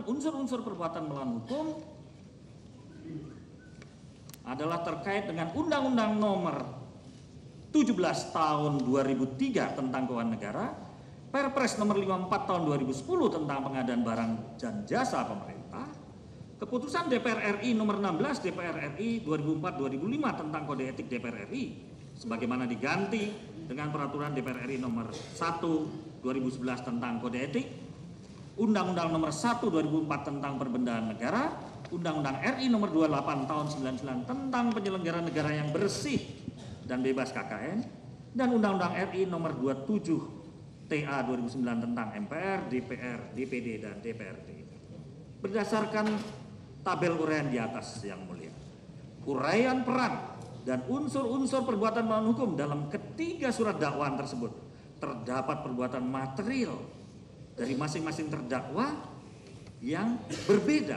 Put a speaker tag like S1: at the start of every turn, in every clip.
S1: unsur-unsur perbuatan melawan hukum adalah terkait dengan Undang-Undang Nomor 17 Tahun 2003 tentang Keuangan Negara, Perpres Nomor 54 Tahun 2010 tentang pengadaan barang dan jasa pemerintah, Keputusan DPR RI Nomor 16 DPR RI 2004-2005 tentang Kode Etik DPR RI, sebagaimana diganti dengan Peraturan DPR RI Nomor 1 2011 tentang Kode Etik, Undang-Undang Nomor 1 2004 tentang Perbendahara Negara, Undang-Undang RI Nomor 28 Tahun 99 tentang Penyelenggaraan Negara yang Bersih dan Bebas KKN, dan Undang-Undang RI Nomor 27 TA 2009 tentang MPR, DPR, DPD, dan DPRD. Berdasarkan tabel uraian di atas yang mulia, uraian peran dan unsur-unsur perbuatan melawan hukum dalam ketiga surat dakwaan tersebut terdapat perbuatan material dari masing-masing terdakwa yang berbeda,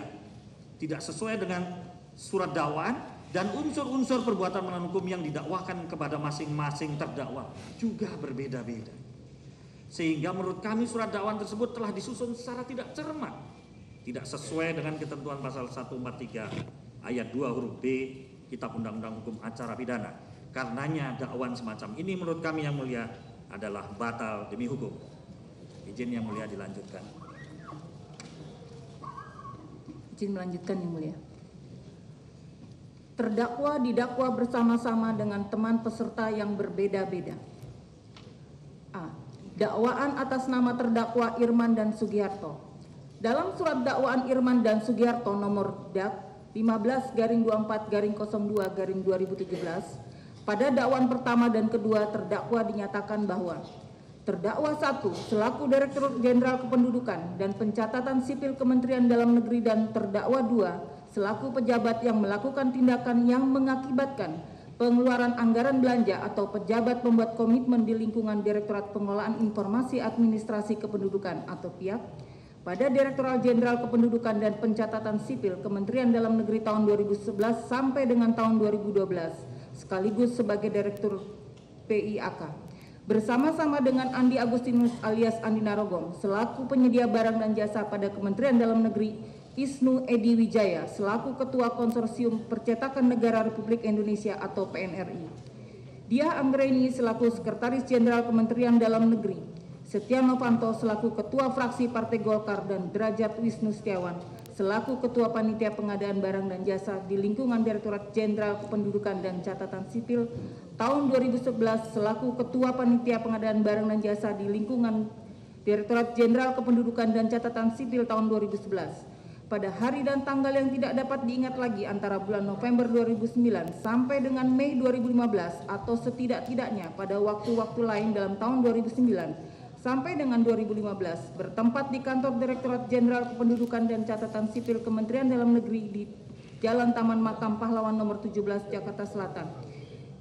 S1: tidak sesuai dengan surat dakwaan, dan unsur-unsur perbuatan melawan hukum yang didakwakan kepada masing-masing terdakwa juga berbeda-beda. Sehingga menurut kami surat dakwaan tersebut telah disusun secara tidak cermat, tidak sesuai dengan ketentuan pasal 143 ayat 2 huruf B Kitab Undang-Undang Hukum Acara Pidana. Karenanya dakwaan semacam ini menurut kami yang mulia adalah batal demi hukum. Izin yang mulia dilanjutkan.
S2: Izin melanjutkan yang mulia. Terdakwa didakwa bersama-sama dengan teman peserta yang berbeda-beda. A. Dakwaan atas nama terdakwa Irman dan Sugiharto. Dalam surat dakwaan Irman dan Sugiharto nomor DAK 15-24/02/2017, pada dakwaan pertama dan kedua terdakwa dinyatakan bahwa terdakwa 1 selaku Direktur Jenderal Kependudukan dan Pencatatan Sipil Kementerian Dalam Negeri dan terdakwa 2 selaku pejabat yang melakukan tindakan yang mengakibatkan pengeluaran anggaran belanja atau pejabat pembuat komitmen di lingkungan Direktorat Pengelolaan Informasi Administrasi Kependudukan atau PIAK pada Direktorat Jenderal Kependudukan dan Pencatatan Sipil Kementerian Dalam Negeri tahun 2011 sampai dengan tahun 2012 sekaligus sebagai Direktur PIAK bersama-sama dengan Andi Agustinus alias Andi Narogong selaku penyedia barang dan jasa pada Kementerian Dalam Negeri, Isnu Edi Wijaya selaku Ketua Konsorsium Percetakan Negara Republik Indonesia atau PNRI, Diah Anggraini selaku Sekretaris Jenderal Kementerian Dalam Negeri, Setia Novanto selaku Ketua Fraksi Partai Golkar, dan Derajat Wisnu Setiawan selaku Ketua Panitia Pengadaan Barang dan Jasa di lingkungan Direktorat Jenderal Kependudukan dan Catatan Sipil tahun 2011 selaku Ketua Panitia Pengadaan Barang dan Jasa di lingkungan Direktorat Jenderal Kependudukan dan Catatan Sipil tahun 2011 pada hari dan tanggal yang tidak dapat diingat lagi antara bulan November 2009 sampai dengan Mei 2015 atau setidak-tidaknya pada waktu-waktu lain dalam tahun 2009 sampai dengan 2015 bertempat di kantor Direktorat Jenderal Kependudukan dan Catatan Sipil Kementerian Dalam Negeri di Jalan Taman Makam Pahlawan nomor 17 Jakarta Selatan,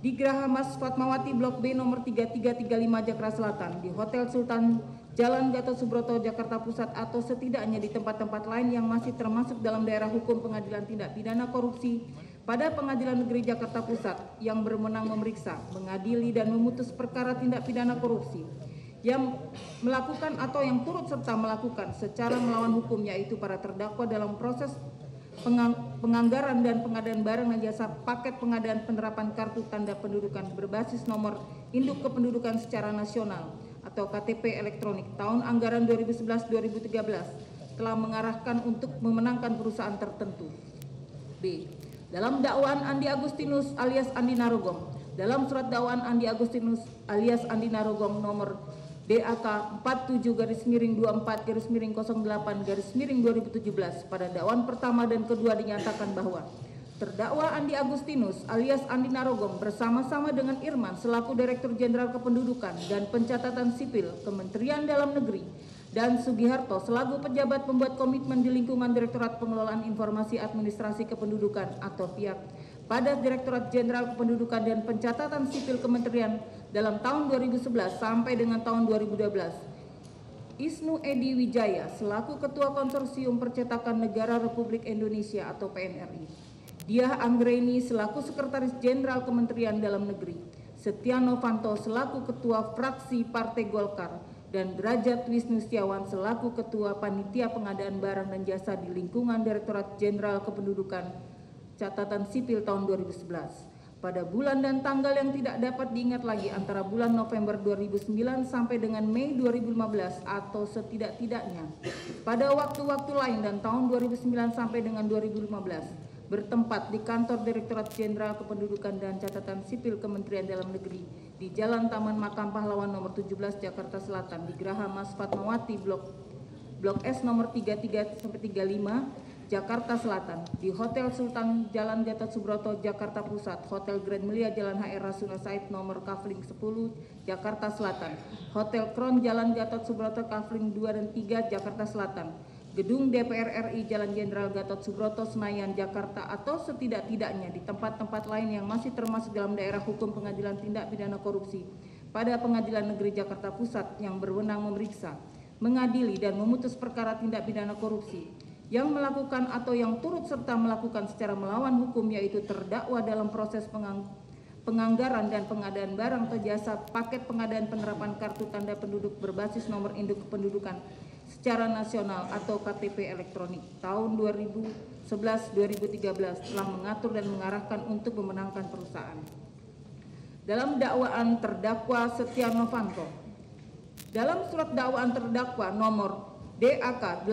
S2: di Geraha Mas Fatmawati Blok B nomor 3335 Jakarta Selatan, di Hotel Sultan Jalan Gatot Subroto Jakarta Pusat atau setidaknya di tempat-tempat lain yang masih termasuk dalam daerah hukum Pengadilan Tindak Pidana Korupsi pada Pengadilan Negeri Jakarta Pusat yang berwenang memeriksa, mengadili dan memutus perkara tindak pidana korupsi yang melakukan atau yang turut serta melakukan secara melawan hukum yaitu para terdakwa dalam proses penganggaran dan pengadaan barang dan jasa paket pengadaan penerapan kartu tanda pendudukan berbasis nomor induk kependudukan secara nasional atau KTP elektronik tahun anggaran 2011-2013 telah mengarahkan untuk memenangkan perusahaan tertentu. B. Dalam dakwaan Andi Agustinus alias Andi Narogong, dalam surat dakwaan Andi Agustinus alias Andi Narogong nomor DAK 47-24-08-2017 pada dakwaan pertama dan kedua dinyatakan bahwa terdakwa Andi Agustinus alias Andi Narogong bersama-sama dengan Irman selaku Direktur Jenderal Kependudukan dan Pencatatan Sipil Kementerian Dalam Negeri dan Sugiharto selaku pejabat pembuat komitmen di lingkungan Direktorat Pengelolaan Informasi Administrasi Kependudukan atau PIAK pada Direktorat Jenderal Kependudukan dan Pencatatan Sipil Kementerian dalam tahun 2011 sampai dengan tahun 2012. Isnu Edi Wijaya selaku Ketua Konsorsium Percetakan Negara Republik Indonesia atau PNRI, Diah Anggraini selaku Sekretaris Jenderal Kementerian Dalam Negeri, Setia Novanto selaku Ketua Fraksi Partai Golkar, dan Derajat Wisnu Setiawan selaku Ketua Panitia Pengadaan Barang dan Jasa di lingkungan Direktorat Jenderal Kependudukan Catatan Sipil tahun 2011. Pada bulan dan tanggal yang tidak dapat diingat lagi antara bulan November 2009 sampai dengan Mei 2015 atau setidak-tidaknya pada waktu-waktu lain dan tahun 2009 sampai dengan 2015 bertempat di kantor Direktorat Jenderal Kependudukan dan Catatan Sipil Kementerian Dalam Negeri di Jalan Taman Makam Pahlawan nomor 17 Jakarta Selatan di Geraha Mas Fatmawati Blok S nomor 33 sampai 35 Jakarta Selatan, di Hotel Sultan Jalan Gatot Subroto Jakarta Pusat, Hotel Grand Melia Jalan HR Rasuna Said nomor Kafling 10 Jakarta Selatan, Hotel Crown Jalan Gatot Subroto Kafling 2 dan 3 Jakarta Selatan, Gedung DPR RI Jalan Jenderal Gatot Subroto Senayan Jakarta atau setidak-tidaknya di tempat-tempat lain yang masih termasuk dalam daerah hukum Pengadilan Tindak Pidana Korupsi pada Pengadilan Negeri Jakarta Pusat yang berwenang memeriksa, mengadili dan memutus perkara tindak pidana korupsi yang melakukan atau yang turut serta melakukan secara melawan hukum yaitu terdakwa dalam proses penganggaran dan pengadaan barang atau jasa paket pengadaan penerapan kartu tanda penduduk berbasis nomor induk kependudukan secara nasional atau KTP elektronik tahun 2011-2013 telah mengatur dan mengarahkan untuk memenangkan perusahaan. Dalam dakwaan terdakwa Setia Novanto, dalam surat dakwaan terdakwa nomor DAK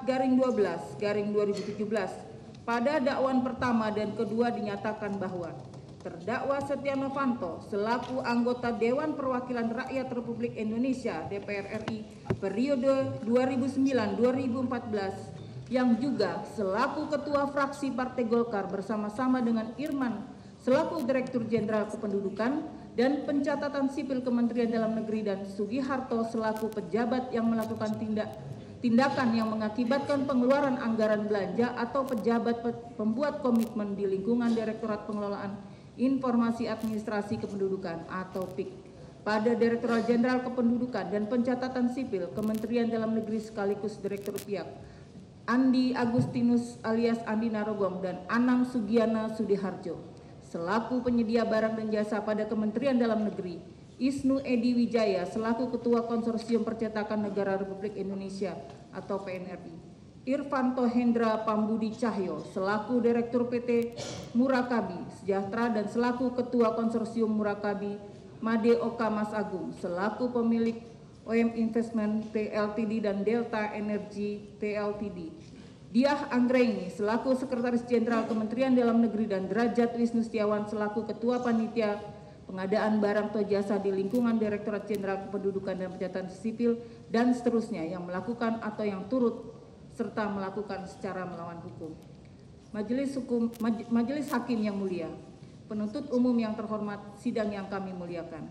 S2: 88-24-12-2017 pada dakwaan pertama dan kedua dinyatakan bahwa terdakwa Setia Novanto selaku anggota Dewan Perwakilan Rakyat Republik Indonesia DPR RI periode 2009-2014 yang juga selaku Ketua Fraksi Partai Golkar bersama-sama dengan Irman selaku Direktur Jenderal Kependudukan dan Pencatatan Sipil Kementerian Dalam Negeri dan Sugiharto selaku pejabat yang melakukan tindakan yang mengakibatkan pengeluaran anggaran belanja atau pejabat pembuat komitmen di lingkungan Direktorat Pengelolaan Informasi Administrasi Kependudukan atau PIK pada Direktorat Jenderal Kependudukan dan Pencatatan Sipil Kementerian Dalam Negeri sekaligus Direktur Pihak Andi Agustinus alias Andi Narogong dan Anang Sugiana Sudiharjo selaku penyedia barang dan jasa pada Kementerian Dalam Negeri, Isnu Edi Wijaya selaku Ketua Konsorsium Percetakan Negara Republik Indonesia atau PNRI, Irvanto Hendra Pambudi Cahyo selaku Direktur PT Murakabi Sejahtera dan selaku Ketua Konsorsium Murakabi, Made Oka Mas Agung selaku pemilik OM Investment TLTD dan Delta Energy TLTD, Diah Anggraini selaku Sekretaris Jenderal Kementerian Dalam Negeri dan Derajat Wisnu Setiawan selaku Ketua Panitia Pengadaan Barang atau Jasa di lingkungan Direktorat Jenderal Kependudukan dan Pencatatan Sipil dan seterusnya yang melakukan atau yang turut serta melakukan secara melawan hukum. Majelis Hakim yang mulia, penuntut umum yang terhormat, sidang yang kami muliakan.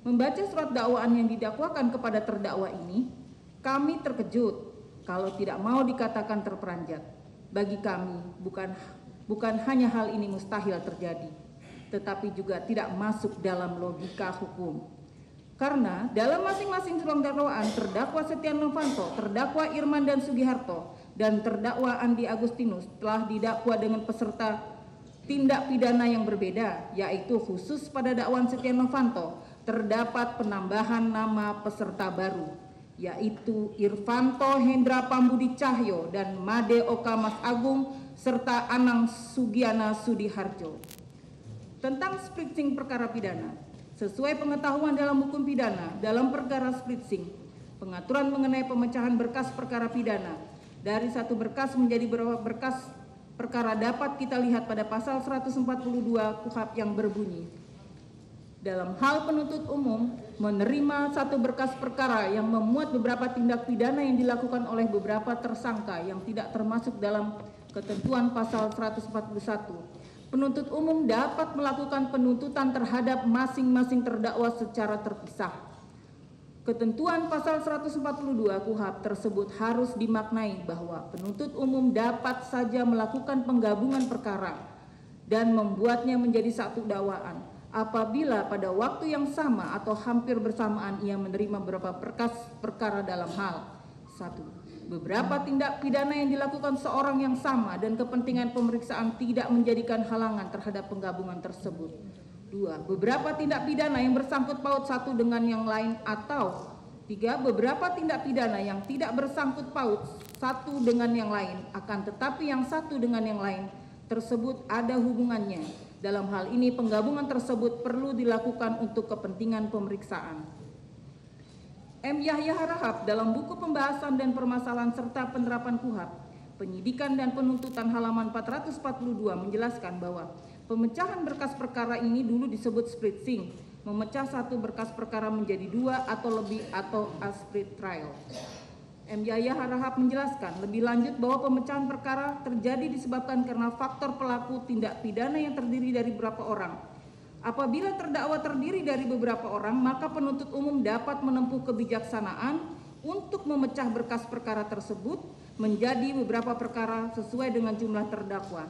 S2: Membaca surat dakwaan yang didakwakan kepada terdakwa ini, kami terkejut kalau tidak mau dikatakan terperanjat. Bagi kami bukan hanya hal ini mustahil terjadi, tetapi juga tidak masuk dalam logika hukum. Karena dalam masing-masing surat dakwaan terdakwa Setia Novanto, terdakwa Irman dan Sugiharto, dan terdakwa Andi Agustinus telah didakwa dengan peserta tindak pidana yang berbeda, yaitu khusus pada dakwaan Setia Novanto terdapat penambahan nama peserta baru, yaitu Irvanto Hendra Pambudi Cahyo dan Made Oka Mas Agung serta Anang Sugiana Sudiharjo. Tentang splitsing perkara pidana, sesuai pengetahuan dalam hukum pidana, dalam perkara splitsing, pengaturan mengenai pemecahan berkas perkara pidana dari satu berkas menjadi beberapa berkas perkara dapat kita lihat pada pasal 142 KUHP yang berbunyi, dalam hal penuntut umum menerima satu berkas perkara yang memuat beberapa tindak pidana yang dilakukan oleh beberapa tersangka yang tidak termasuk dalam ketentuan pasal 141, penuntut umum dapat melakukan penuntutan terhadap masing-masing terdakwa secara terpisah. Ketentuan pasal 142 KUHP tersebut harus dimaknai bahwa penuntut umum dapat saja melakukan penggabungan perkara dan membuatnya menjadi satu dakwaan apabila pada waktu yang sama atau hampir bersamaan ia menerima beberapa berkas perkara dalam hal 1. Beberapa tindak pidana yang dilakukan seorang yang sama dan kepentingan pemeriksaan tidak menjadikan halangan terhadap penggabungan tersebut. 2. Beberapa tindak pidana yang bersangkut paut satu dengan yang lain, atau 3. Beberapa tindak pidana yang tidak bersangkut paut satu dengan yang lain, akan tetapi yang satu dengan yang lain tersebut ada hubungannya. Dalam hal ini penggabungan tersebut perlu dilakukan untuk kepentingan pemeriksaan. M. Yahya Harahap dalam buku pembahasan dan permasalahan serta penerapan KUHP, Penyidikan dan Penuntutan halaman 442 menjelaskan bahwa pemecahan berkas perkara ini dulu disebut splitsing, memecah satu berkas perkara menjadi 2 atau lebih, atau a split trial. M. Yahya Harahap menjelaskan lebih lanjut bahwa pemecahan perkara terjadi disebabkan karena faktor pelaku tindak pidana yang terdiri dari beberapa orang. Apabila terdakwa terdiri dari beberapa orang, maka penuntut umum dapat menempuh kebijaksanaan untuk memecah berkas perkara tersebut menjadi beberapa perkara sesuai dengan jumlah terdakwa.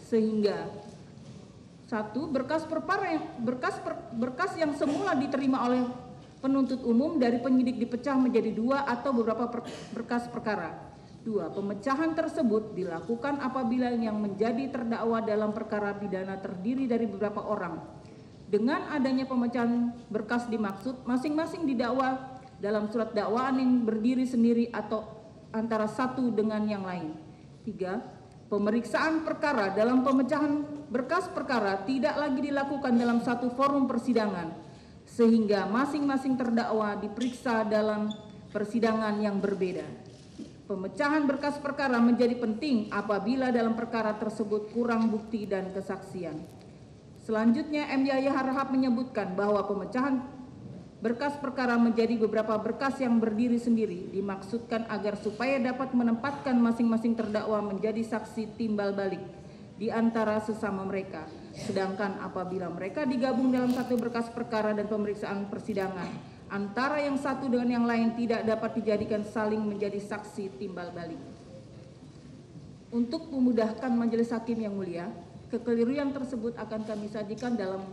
S2: Sehingga 1. Berkas yang semula diterima oleh penuntut umum dari penyidik dipecah menjadi 2 atau beberapa berkas perkara. 2. Pemecahan tersebut dilakukan apabila yang menjadi terdakwa dalam perkara pidana terdiri dari beberapa orang. Dengan adanya pemecahan berkas dimaksud masing-masing didakwa dalam surat dakwaan yang berdiri sendiri atau antara satu dengan yang lain. 3. Pemeriksaan perkara dalam pemecahan berkas perkara tidak lagi dilakukan dalam satu forum persidangan, sehingga masing-masing terdakwa diperiksa dalam persidangan yang berbeda. Pemecahan berkas perkara menjadi penting apabila dalam perkara tersebut kurang bukti dan kesaksian. Selanjutnya, M. Yahya Harahap menyebutkan bahwa pemecahan berkas perkara menjadi beberapa berkas yang berdiri sendiri dimaksudkan agar supaya dapat menempatkan masing-masing terdakwa menjadi saksi timbal balik di antara sesama mereka. Sedangkan apabila mereka digabung dalam satu berkas perkara dan pemeriksaan persidangan, antara yang satu dengan yang lain tidak dapat dijadikan saling menjadi saksi timbal balik. Untuk memudahkan majelis hakim yang mulia, kekeliruan tersebut akan kami sajikan dalam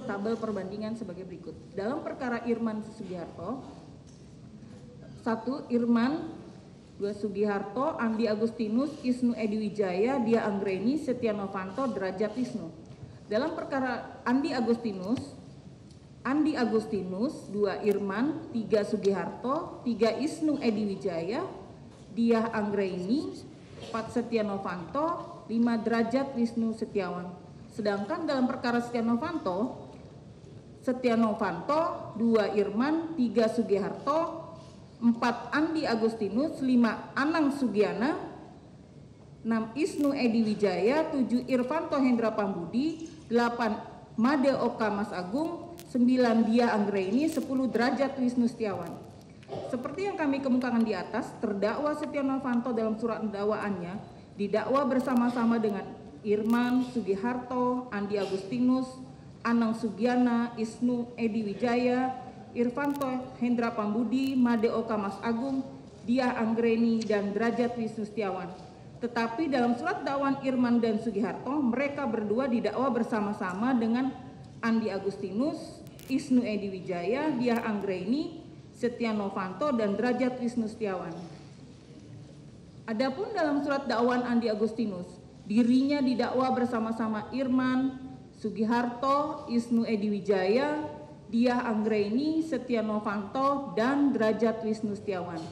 S2: tabel perbandingan sebagai berikut. Dalam perkara Irman Sugiharto, 1. Irman, 2. Sugiharto, Andi Agustinus, Isnu Edi Wijaya, Dia Anggreni, Setia Novanto, Derajat Wisnu. Dalam perkara Andi Agustinus, 2. Irman, 3. Sugiharto, 3. Isnu Edi Wijaya, Dia Anggreni, 4. Setia Novanto, 5. Derajat Wisnu Setiawan. Sedangkan dalam perkara Setia Novanto, 2. Irman, 3. Sugiharto, 4. Andi Agustinus, 5. Anang Sugiana, 6. Isnu Edi Wijaya, 7. Irvanto Hendra Pambudi, 8. Made Oka Mas Agung, 9. Dia Anggreni, 10. Derajat Wisnu Setiawan. Seperti yang kami kemukakan di atas, terdakwa Setia Novanto dalam surat dakwaannya didakwa bersama-sama dengan Irman Sugiharto, Andi Agustinus, Anang Sugiana, Isnu Edi Wijaya, Irvanto Hendra Pambudi, Made Oka Mas Agung, Dia Anggreni, dan Derajat Wisnu Setiawan. Tetapi dalam surat dakwaan Irman dan Sugiharto, mereka berdua didakwa bersama-sama dengan Andi Agustinus, Isnu Edi Wijaya, Dia Anggreni, Setia Novanto, dan Derajat Wisnu Setiawan. Adapun dalam surat dakwaan Andi Agustinus, dirinya didakwa bersama-sama Irman, Sugiharto, Isnu Edi Wijaya, Dia Anggreni, Setia Novanto, dan Derajat Wisnu Setiawan.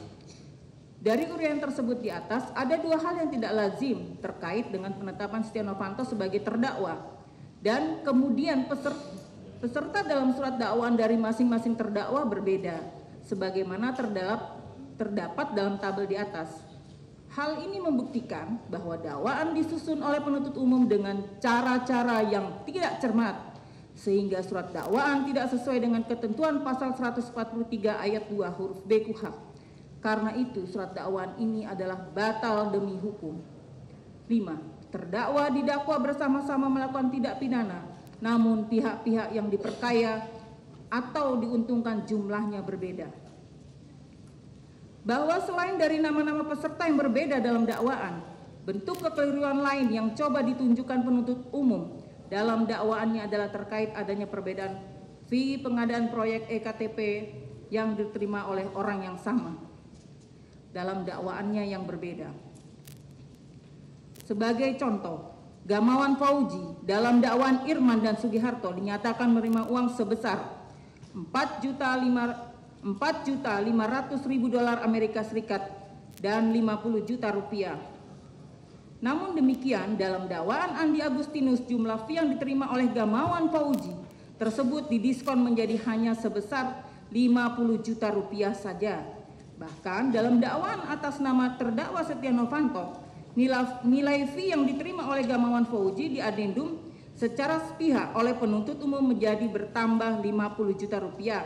S2: Dari uraian tersebut di atas, ada 2 hal yang tidak lazim terkait dengan penetapan Setia Novanto sebagai terdakwa, dan kemudian peserta dalam surat dakwaan dari masing-masing terdakwa berbeda, sebagaimana terdapat dalam tabel di atas. Hal ini membuktikan bahwa dakwaan disusun oleh penuntut umum dengan cara-cara yang tidak cermat, sehingga surat dakwaan tidak sesuai dengan ketentuan pasal 143 ayat 2 huruf B KUHP. Karena itu surat dakwaan ini adalah batal demi hukum. 5. Terdakwa didakwa bersama-sama melakukan tindak pidana, namun pihak-pihak yang diperkaya atau diuntungkan jumlahnya berbeda. Bahwa selain dari nama-nama peserta yang berbeda dalam dakwaan, bentuk kekeliruan lain yang coba ditunjukkan penuntut umum dalam dakwaannya adalah terkait adanya perbedaan fee pengadaan proyek EKTP yang diterima oleh orang yang sama dalam dakwaannya yang berbeda. Sebagai contoh, Gamawan Fauzi dalam dakwaan Irman dan Sugiharto dinyatakan menerima uang sebesar 4.500.000 dolar Amerika Serikat dan 50 juta rupiah. Namun demikian, dalam dakwaan Andi Agustinus, jumlah fee yang diterima oleh Gamawan Fauzi tersebut didiskon menjadi hanya sebesar 50 juta rupiah saja. Bahkan dalam dakwaan atas nama terdakwa Setia Novanto, nilai fee yang diterima oleh Gamawan Fauzi di adendum secara sepihak oleh penuntut umum menjadi bertambah 50 juta rupiah,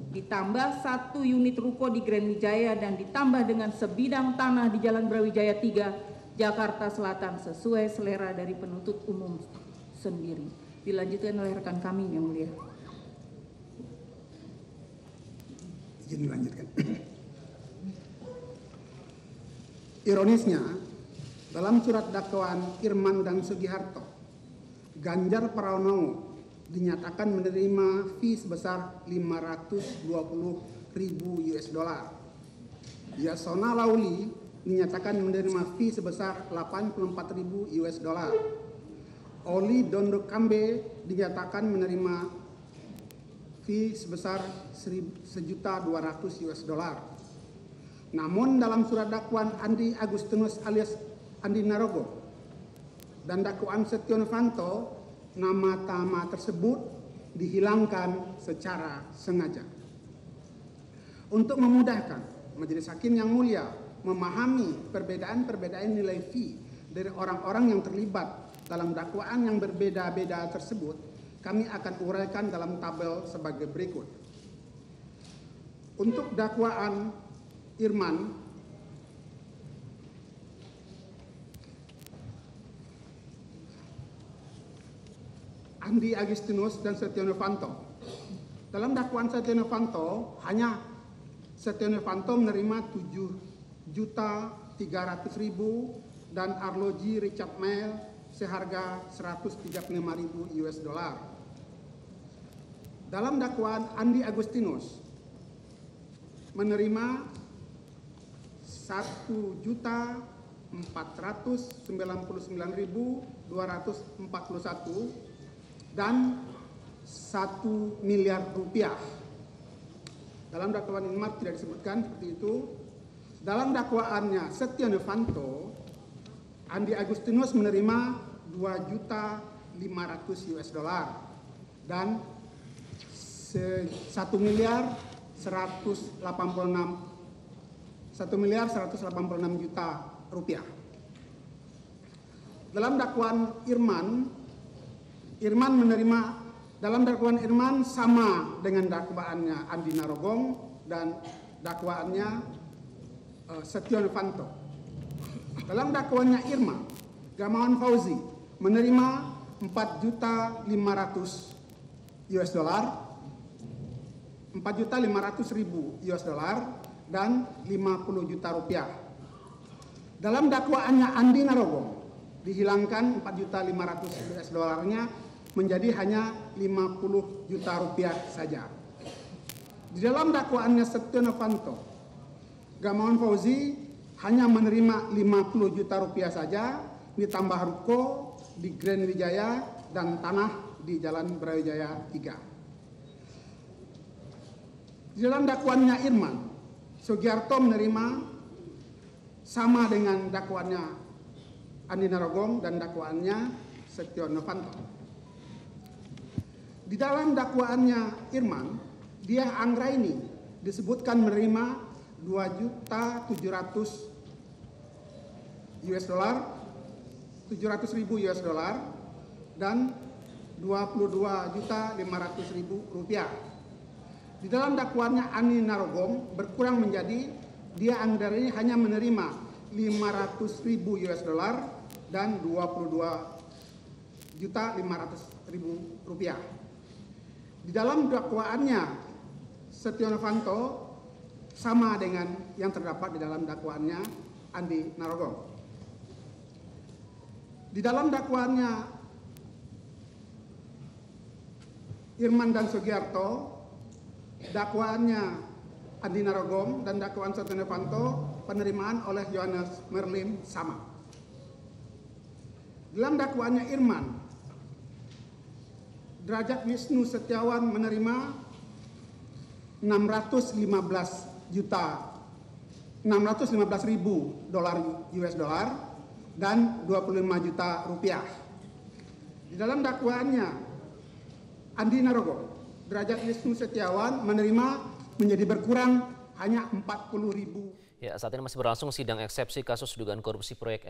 S2: ditambah 1 unit ruko di Grand Wijaya dan ditambah dengan sebidang tanah di Jalan Brawijaya 3, Jakarta Selatan sesuai selera dari penuntut umum sendiri. Dilanjutkan oleh rekan kami yang mulia.
S3: Izin dilanjutkan. Ironisnya, dalam surat dakwaan Irman dan Sugiharto, Ganjar Pranowo dinyatakan menerima fee sebesar 520.000 US dollar. Yasona Lauli dinyatakan menerima fee sebesar 84.000 US dollar. Oli Dondo Kambe dinyatakan menerima fee sebesar 1.200.000 US dollar. Namun dalam surat dakwaan Andi Agustinus alias Andi Narogong dan dakwaan Setia Novanto, nama-nama tersebut dihilangkan secara sengaja. Untuk memudahkan majelis hakim yang mulia memahami perbedaan-perbedaan nilai fee dari orang-orang yang terlibat dalam dakwaan yang berbeda-beda tersebut, kami akan uraikan dalam tabel sebagai berikut. Untuk dakwaan Irman, Andi Agustinus dan Setia Novanto. Dalam dakwaan Setia Novanto, hanya Setia Novanto menerima 7.300.000 dan Arloji Richard Mel seharga 135.000 US dollar. Dalam dakwaan Andi Agustinus menerima 1.499.241 dan 1 miliar rupiah. Dalam dakwaan Irman tidak disebutkan seperti itu. Dalam dakwaannya Setia Novanto, Andi Agustinus menerima 2.500.000 US dollar dan 1.186 juta rupiah. Dalam dakwaan Irman menerima, dalam dakwaan Irman sama dengan dakwaannya Andi Narogong dan dakwaannya Setia Novanto. Dalam dakwaannya Irman, Gamawan Fauzi menerima 4.500.000 US dollar, 4.500.000 US dollar dan 50 juta rupiah. Dalam dakwaannya Andi Narogong dihilangkan 4.500.000 US dollarnya menjadi hanya 50 juta rupiah saja. Di dalam dakwaannya Setia Novanto, Gamawan Fauzi hanya menerima 50 juta rupiah saja ditambah ruko di Grand Wijaya dan tanah di Jalan Brawijaya 3. Di dalam dakwaannya Irman, Sugiharto menerima sama dengan dakwaannya Andi Narogong dan dakwaannya Setia Novanto. Di dalam dakwaannya Irman, dia Anggraini disebutkan menerima 2.700.000 US dollar, 700.000 US dollar dan 22.500.000 rupiah. Di dalam dakwaannya Andi Narogong berkurang menjadi dia Anggraini hanya menerima 500.000 US dollar dan 22.500.000 rupiah. Di dalam dakwaannya Setia Novanto sama dengan yang terdapat di dalam dakwaannya Andi Narogong. Di dalam dakwaannya Irman dan Sugiharto, dakwaannya Andi Narogong dan dakwaan Setia Novanto penerimaan oleh Yohanes Merlin sama. Dalam dakwaannya Irman, Derajat Wisnu Setiawan menerima 615.000 dolar US dan 25 juta rupiah. Di dalam dakwaannya Andi Narogong, Derajat Wisnu Setiawan menerima menjadi berkurang hanya 40.000.
S4: Ya, saat ini masih berlangsung sidang eksepsi kasus dugaan korupsi proyek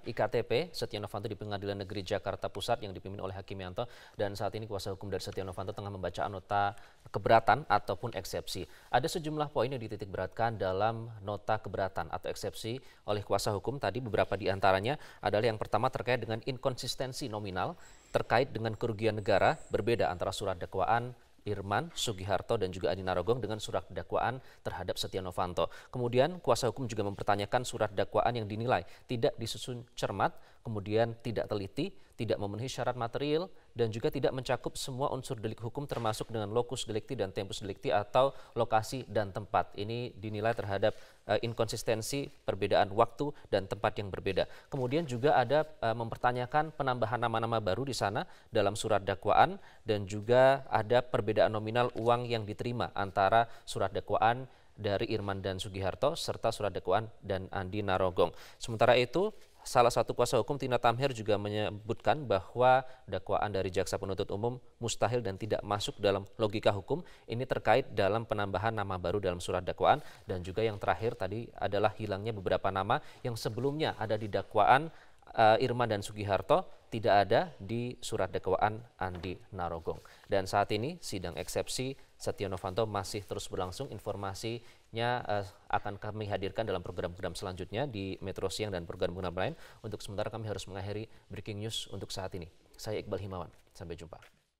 S4: IKTP Setia Novanto di Pengadilan Negeri Jakarta Pusat yang dipimpin oleh Hakim Yanto, dan saat ini kuasa hukum dari Setia Novanto tengah membaca nota keberatan ataupun eksepsi. Ada sejumlah poin yang dititik beratkan dalam nota keberatan atau eksepsi oleh kuasa hukum. Tadi beberapa di antaranya adalah yang pertama terkait dengan inkonsistensi nominal terkait dengan kerugian negara berbeda antara surat dakwaan Irman Sugiharto dan juga Andi Narogong dengan surat dakwaan terhadap Setia Novanto. Kemudian kuasa hukum juga mempertanyakan surat dakwaan yang dinilai tidak disusun cermat, kemudian tidak teliti, tidak memenuhi syarat material, dan juga tidak mencakup semua unsur delik hukum termasuk dengan locus delicti dan tempus delicti atau lokasi dan tempat. Ini dinilai terhadap inkonsistensi, perbedaan waktu dan tempat yang berbeda. Kemudian juga ada mempertanyakan penambahan nama-nama baru di sana dalam surat dakwaan, dan juga ada perbedaan nominal uang yang diterima antara surat dakwaan dari Irman dan Sugiharto serta surat dakwaan dan Andi Narogong. Sementara itu, salah satu kuasa hukum Tina Tamher juga menyebutkan bahwa dakwaan dari jaksa penuntut umum mustahil dan tidak masuk dalam logika hukum. Ini terkait dalam penambahan nama baru dalam surat dakwaan, dan juga yang terakhir tadi adalah hilangnya beberapa nama yang sebelumnya ada di dakwaan Irman dan Sugiharto, tidak ada di surat dakwaan Andi Narogong. Dan saat ini sidang eksepsi Setia Novanto masih terus berlangsung. Informasinya akan kami hadirkan dalam program-program selanjutnya di Metro Siang dan program-program lain. Untuk sementara kami harus mengakhiri breaking news untuk saat ini. Saya Iqbal Himawan, sampai jumpa.